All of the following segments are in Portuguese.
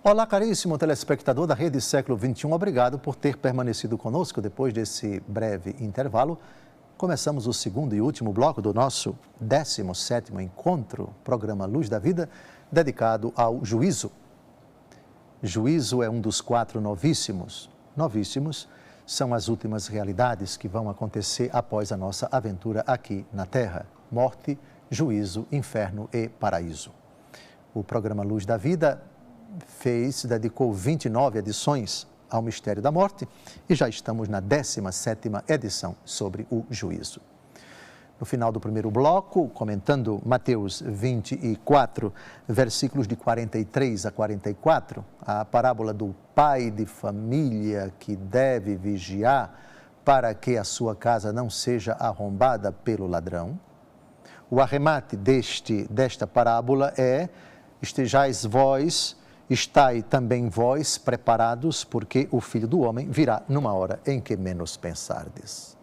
Olá, caríssimo telespectador da Rede Século XXI, obrigado por ter permanecido conosco depois desse breve intervalo. Começamos o segundo e último bloco do nosso 17º encontro, programa Luz da Vida, dedicado ao juízo. Juízo é um dos 4 novíssimos. Novíssimos são as últimas realidades que vão acontecer após a nossa aventura aqui na Terra: morte, juízo, inferno e paraíso. O programa Luz da Vida dedicou 29 edições ao mistério da morte e já estamos na 17ª edição sobre o juízo. No final do primeiro bloco, comentando Mateus 24, versículos de 43 a 44, a parábola do pai de família que deve vigiar para que a sua casa não seja arrombada pelo ladrão. O arremate desta parábola é: estai também vós preparados, porque o Filho do Homem virá numa hora em que menos pensardes.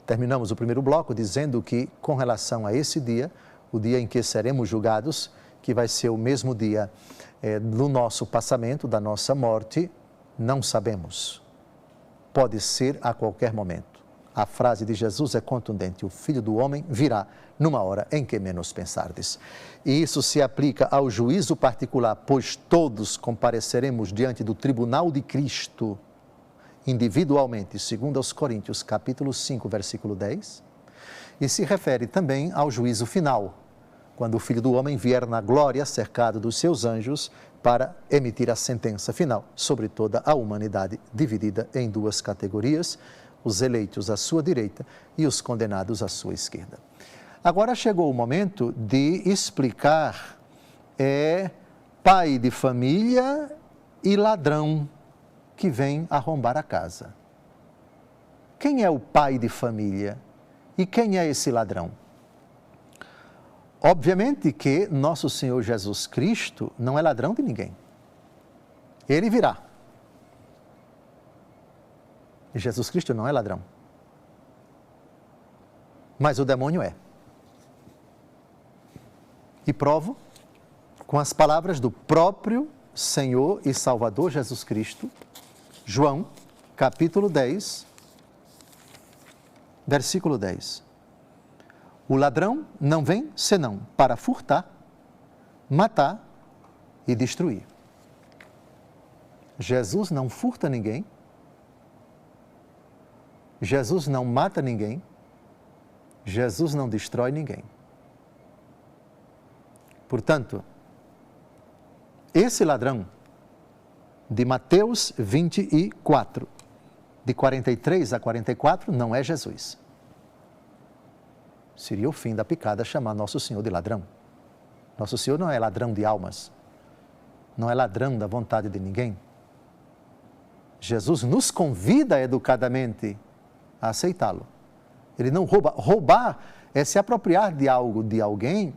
Terminamos o primeiro bloco dizendo que, com relação a esse dia, o dia em que seremos julgados, que vai ser o mesmo dia do nosso passamento, da nossa morte, não sabemos. Pode ser a qualquer momento. A frase de Jesus é contundente: o Filho do Homem virá numa hora em que menos pensardes. E isso se aplica ao juízo particular, pois todos compareceremos diante do tribunal de Cristo, individualmente, segundo aos Coríntios, capítulo 5, versículo 10. E se refere também ao juízo final, quando o Filho do Homem vier na glória, cercado dos seus anjos, para emitir a sentença final sobre toda a humanidade, dividida em 2 categorias: os eleitos à sua direita e os condenados à sua esquerda. Agora chegou o momento de explicar pai de família e ladrão que vem arrombar a casa. Quem é o pai de família e quem é esse ladrão? Obviamente que nosso Senhor Jesus Cristo não é ladrão de ninguém. Ele virá. Jesus Cristo não é ladrão. Mas o demônio é. E provo com as palavras do próprio Senhor e Salvador Jesus Cristo, João, capítulo 10, versículo 10. O ladrão não vem senão para furtar, matar e destruir. Jesus não furta ninguém. Jesus não mata ninguém. Jesus não destrói ninguém. Portanto, esse ladrão de Mateus 24, de 43 a 44, não é Jesus. Seria o fim da picada chamar Nosso Senhor de ladrão. Nosso Senhor não é ladrão de almas, não é ladrão da vontade de ninguém. Jesus nos convida educadamente a aceitá-lo. Ele não rouba. Roubar é se apropriar de algo, de alguém,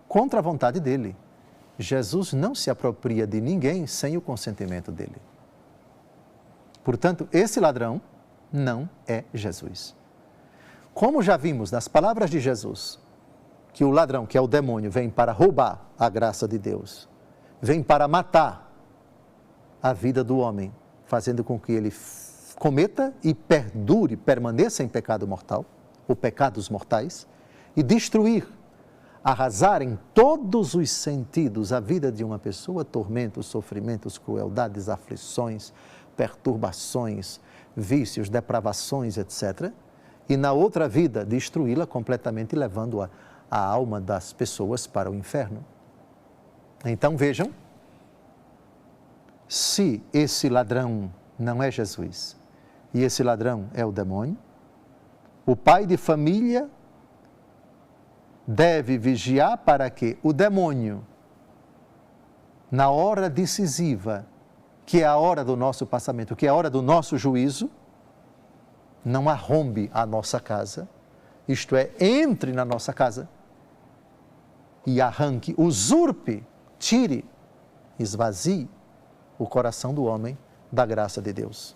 contra a vontade dele. Jesus não se apropria de ninguém sem o consentimento dele. Portanto, esse ladrão não é Jesus. Como já vimos nas palavras de Jesus, que o ladrão, que é o demônio, vem para roubar a graça de Deus, vem para matar a vida do homem, fazendo com que ele cometa e perdure, permaneça em pecado mortal, ou pecados mortais, e destruir, arrasar em todos os sentidos a vida de uma pessoa: tormentos, sofrimentos, crueldades, aflições, perturbações, vícios, depravações, etc. E na outra vida, destruí-la completamente, levando a alma das pessoas para o inferno. Então vejam, se esse ladrão não é Jesus e esse ladrão é o demônio, o pai de família deve vigiar para que o demônio, na hora decisiva, que é a hora do nosso passamento, que é a hora do nosso juízo, não arrombe a nossa casa, isto é, entre na nossa casa e arranque, usurpe, tire, esvazie o coração do homem da graça de Deus.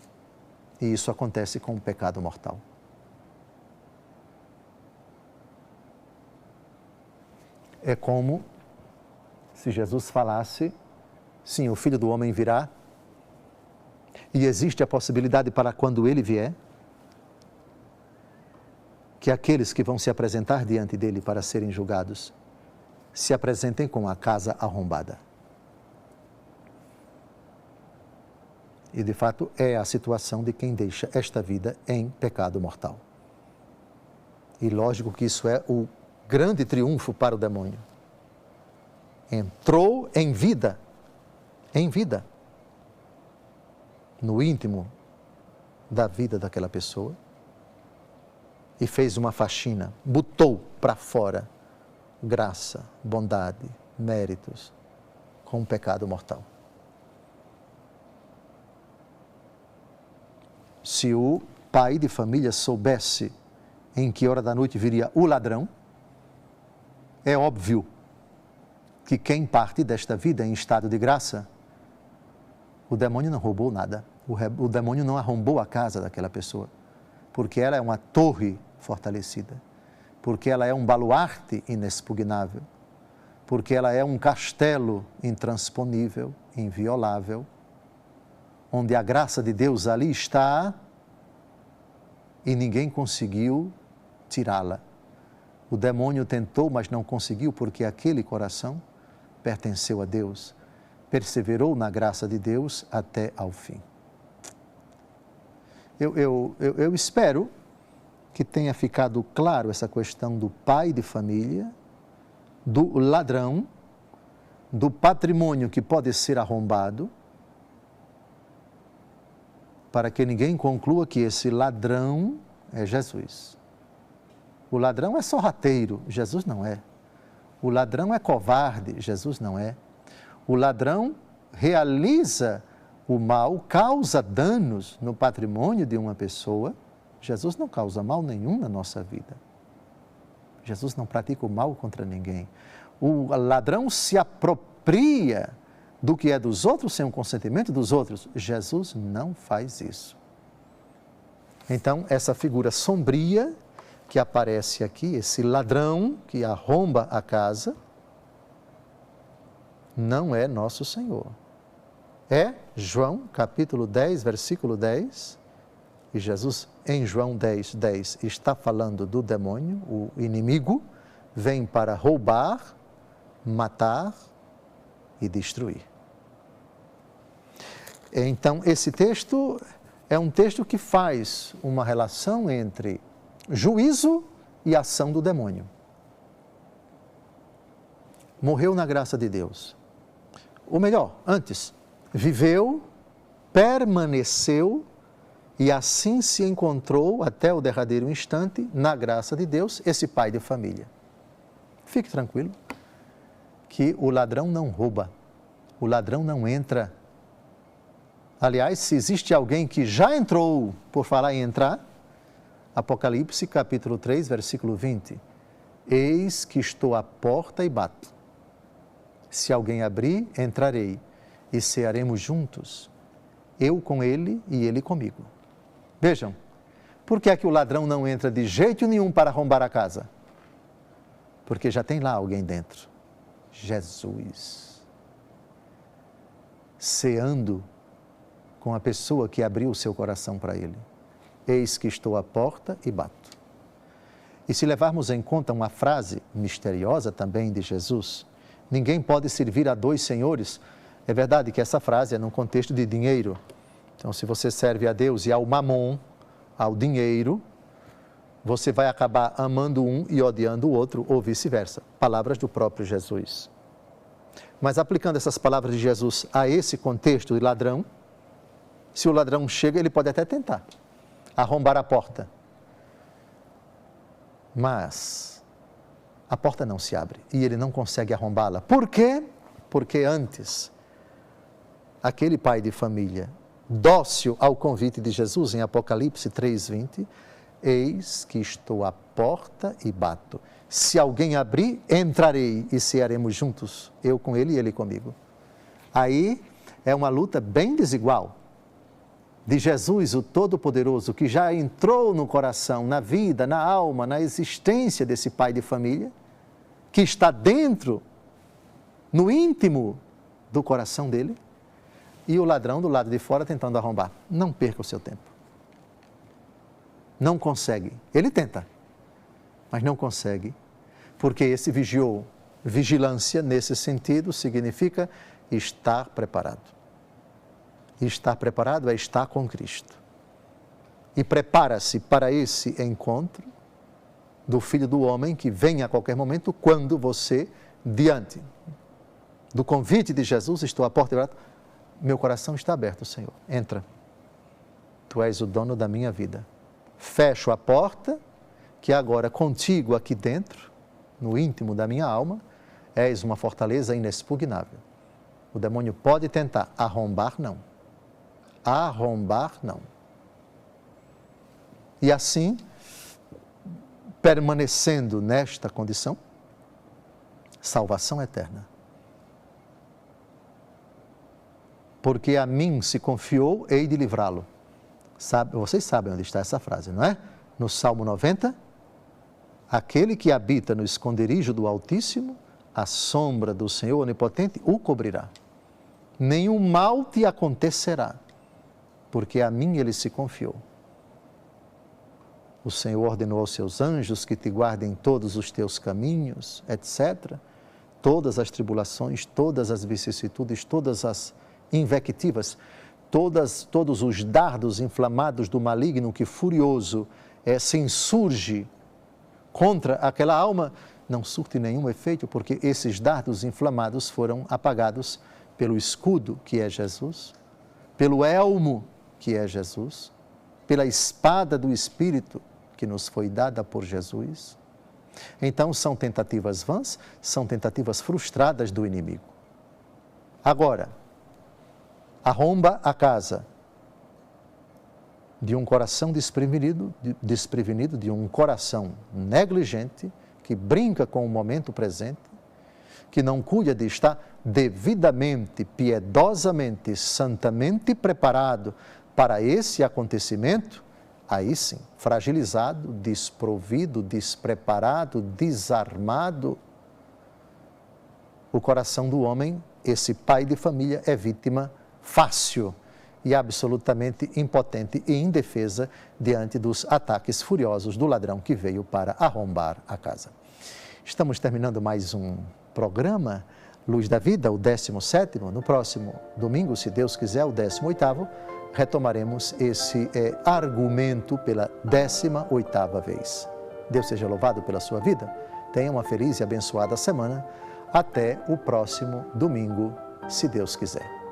E isso acontece com o pecado mortal. É como se Jesus falasse, sim, o Filho do Homem virá, e existe a possibilidade para quando ele vier, que aqueles que vão se apresentar diante dele para serem julgados, se apresentem com a casa arrombada. E de fato é a situação de quem deixa esta vida em pecado mortal. E lógico que isso é o grande triunfo para o demônio. Entrou em vida, no íntimo da vida daquela pessoa e fez uma faxina, botou para fora graça, bondade, méritos, com um pecado mortal. Se o pai de família soubesse em que hora da noite viria o ladrão, é óbvio que quem parte desta vida em estado de graça, o demônio não roubou nada, o demônio não arrombou a casa daquela pessoa, porque ela é uma torre fortalecida, porque ela é um baluarte inexpugnável, porque ela é um castelo intransponível, inviolável, onde a graça de Deus ali está e ninguém conseguiu tirá-la. O demônio tentou, mas não conseguiu, porque aquele coração pertenceu a Deus, perseverou na graça de Deus até ao fim. Eu espero que tenha ficado claro essa questão do pai de família, do ladrão, do patrimônio que pode ser arrombado, para que ninguém conclua que esse ladrão é Jesus. O ladrão é sorrateiro, Jesus não é. O ladrão é covarde, Jesus não é. O ladrão realiza o mal, causa danos no patrimônio de uma pessoa. Jesus não causa mal nenhum na nossa vida. Jesus não pratica o mal contra ninguém. O ladrão se apropria do que é dos outros sem o consentimento dos outros. Jesus não faz isso. Então, essa figura sombria que aparece aqui, esse ladrão que arromba a casa, não é nosso Senhor. É João, capítulo 10, versículo 10, e Jesus, em João 10, 10, está falando do demônio, o inimigo, vem para roubar, matar e destruir. Então, esse texto é um texto que faz uma relação entre juízo e ação do demônio. Morreu na graça de Deus. Ou melhor, antes, viveu, permaneceu e assim se encontrou até o derradeiro instante na graça de Deus, esse pai de família. Fique tranquilo que o ladrão não rouba, o ladrão não entra. Aliás, se existe alguém que já entrou, por falar em entrar, Apocalipse capítulo 3, versículo 20. Eis que estou à porta e bato. Se alguém abrir, entrarei e cearemos juntos, eu com ele e ele comigo. Vejam, por que é que o ladrão não entra de jeito nenhum para arrombar a casa? Porque já tem lá alguém dentro. Jesus. Ceando com a pessoa que abriu o seu coração para ele. Eis que estou à porta e bato. E se levarmos em conta uma frase misteriosa também de Jesus, ninguém pode servir a dois senhores. É verdade que essa frase é num contexto de dinheiro. Então, se você serve a Deus e ao mamon, ao dinheiro, você vai acabar amando um e odiando o outro, ou vice-versa. Palavras do próprio Jesus. Mas aplicando essas palavras de Jesus a esse contexto de ladrão, se o ladrão chega, ele pode até tentar arrombar a porta. Mas a porta não se abre e ele não consegue arrombá-la. Por quê? Porque antes, aquele pai de família, dócil ao convite de Jesus em Apocalipse 3:20, eis que estou à porta e bato. Se alguém abrir, entrarei e cearemos juntos, eu com ele e ele comigo. Aí é uma luta bem desigual. de Jesus, o Todo-Poderoso, que já entrou no coração, na vida, na alma, na existência desse pai de família, que está dentro, no íntimo do coração dele, e o ladrão do lado de fora tentando arrombar. Não perca o seu tempo. Não consegue. Ele tenta, mas não consegue, porque esse vigiou. Vigilância, nesse sentido, significa estar preparado. E estar preparado é estar com Cristo. E prepara-se para esse encontro do Filho do Homem, que vem a qualquer momento, quando você, diante do convite de Jesus, estou à porta aberta, meu coração está aberto, Senhor, entra. Tu és o dono da minha vida. Fecho a porta, que agora contigo aqui dentro, no íntimo da minha alma, és uma fortaleza inexpugnável. O demônio pode tentar arrombar, não. Arrombar, não. E assim, permanecendo nesta condição, salvação eterna. Porque a mim se confiou, hei de livrá-lo. Vocês sabem onde está essa frase, não é? No Salmo 90, aquele que habita no esconderijo do Altíssimo, a sombra do Senhor Onipotente o cobrirá. Nenhum mal te acontecerá, porque a mim ele se confiou. O Senhor ordenou aos seus anjos que te guardem todos os teus caminhos, etc. Todas as tribulações, todas as vicissitudes, todas as invectivas, todos os dardos inflamados do maligno que furioso se insurge contra aquela alma, não surte nenhum efeito, porque esses dardos inflamados foram apagados pelo escudo, que é Jesus, pelo elmo, que é Jesus, pela espada do Espírito, que nos foi dada por Jesus. Então, são tentativas vãs, são tentativas frustradas do inimigo. Agora, arromba a casa de um coração desprevenido, de um coração negligente, que brinca com o momento presente, que não cuida de estar devidamente, piedosamente, santamente preparado para esse acontecimento, aí sim, fragilizado, desprovido, despreparado, desarmado, o coração do homem, esse pai de família, é vítima fácil e absolutamente impotente e indefesa diante dos ataques furiosos do ladrão que veio para arrombar a casa. Estamos terminando mais um programa, Luz da Vida, o 17º. No próximo domingo, se Deus quiser, o 18º, retomaremos esse argumento pela 18ª vez. Deus seja louvado pela sua vida. Tenha uma feliz e abençoada semana. Até o próximo domingo, se Deus quiser.